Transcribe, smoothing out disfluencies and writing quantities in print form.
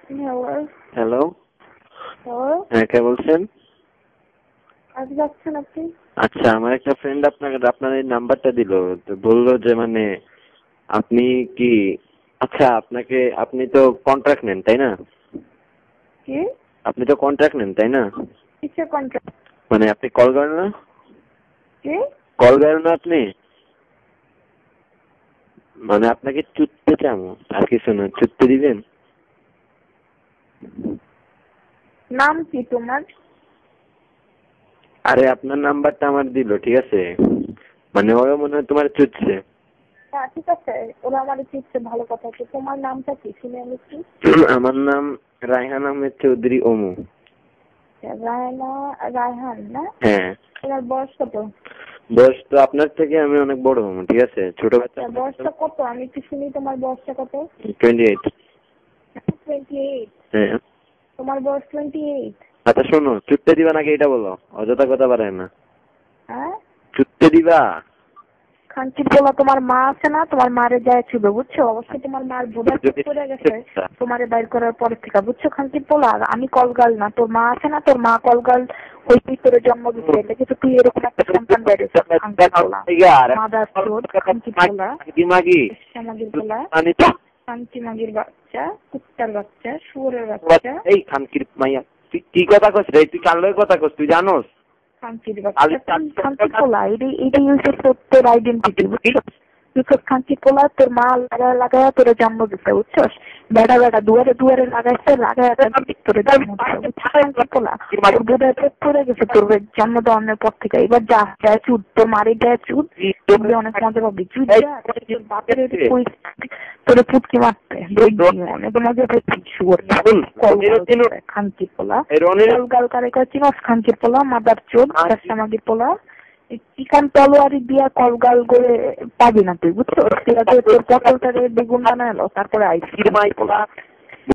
Hello. Hello, hello. হ্যাঁ কে বলছেন? কাজে যাচ্ছেন আপনি? আচ্ছা, আমার একটা ফ্রেন্ড আপনার এই নাম্বারটা দিল, তো বললো যে মানে আপনি কি, আচ্ছা আপনি তো কন্ট্রাক্ট নেন তাই না? কি? আপনি তো কন্ট্রাক্ট নেন তাই না? কিসের কন্ট্রাক্ট? মানে আপনি কল করেন না? কি? কল করেন না আপনি? মানে আপনাকে চুদতে চামো, আর কিছু না, চুদতে দিবেন? নাম কি তোমার? আরে আপনার নাম্বারটা আমার দিল, ঠিক আছে? মানে ওরা মনে হয় তোমার চুদছে। হ্যাঁ ঠিক আছে, ওরা আমার চিঠছে, ভালো কথা। তো তোমার নামটা কি শুনে আমি কি? আমার নাম রায়হান আহমেদ চৌধুরী ওমু। রায়না, রায়হান না? হ্যাঁ। তোমার বয়স কত? বয়স তো আপনার থেকে আমি অনেক বড় হবো, ঠিক আছে? ছোট বাচ্চা। বয়সটা কত? আমি একটু শুনি তোমার বয়সটা কত? 28। 28? হ্যাঁ। তোমার বয়স 28? আচ্ছা শোনো, চুটতে দিবা নাকি এটা বলো, অযথা কথা বাড়ায় না। হ্যাঁ, চুটতে দিবা? খানকির পোলা তোমার মা আছে না? তোমার মারে যায় ছিল, বুঝছো? অবশ্যই তোমার মার বুড়া পড়ে গেছে তোমারে বাইর করার পর থেকে, বুঝছো? খানকির পোলা, আমি কলগাল না। তোর মা আছে না? তোর মা কলগাল ওই ভিতরে জন্ম দিচ্ছে, এটা কিন্তু তুই এরকম একটা সন্তান বেড়েছে। খানকির পোলা, মাদার চোদ, খানকির পোলা, শ্যামাগির পোলা, খানকি মাগির বাচ্চা, কুত্তার বাচ্চা, শুয়োরের বাচ্চা। এই খানকির মাইয়া, তুই কি কথা কস রে? তুই কার লগে কথা কস তুই জানোস? খানকির বাচ্চা, খানকির পোলা, এটাই হচ্ছে সত্যের আইডেন্টিটি, বুঝছো? বিকজ খানকির পোলা তোর মা লাগায়া তোরে জন্ম দিচ্ছে, বুঝছস? বেড়া বেড়া দুয়ারে দুয়ারে লাগাইছে, লাগায়া তোরে জন্ম দিচ্ছে, বুঝছো? খানকির পোলা তোর বুড়া পেট পড়ে গেছে তোর জন্ম দেওয়ানোর পর থেকে। এবার যা যায় চুদ, তোর মারি যায় চুদ, তুই অনেক মজা পাবি। চুদ যা, তোর বাপের তোরে ফুটকি মারতে অনেক মজা পেয়েছি। শুয়োর খানকির পোলা, গাল কারে কয় চিনস? খানকির পোলা, মাদার চোদ, শ্যামাগির পোলা। চিকান তলোয়ারি দিয়া কলগাল করে পাবি না তুই, বুঝছো? তোর পটলটারে বেগুন বানালো, তারপরে আইসি পোলা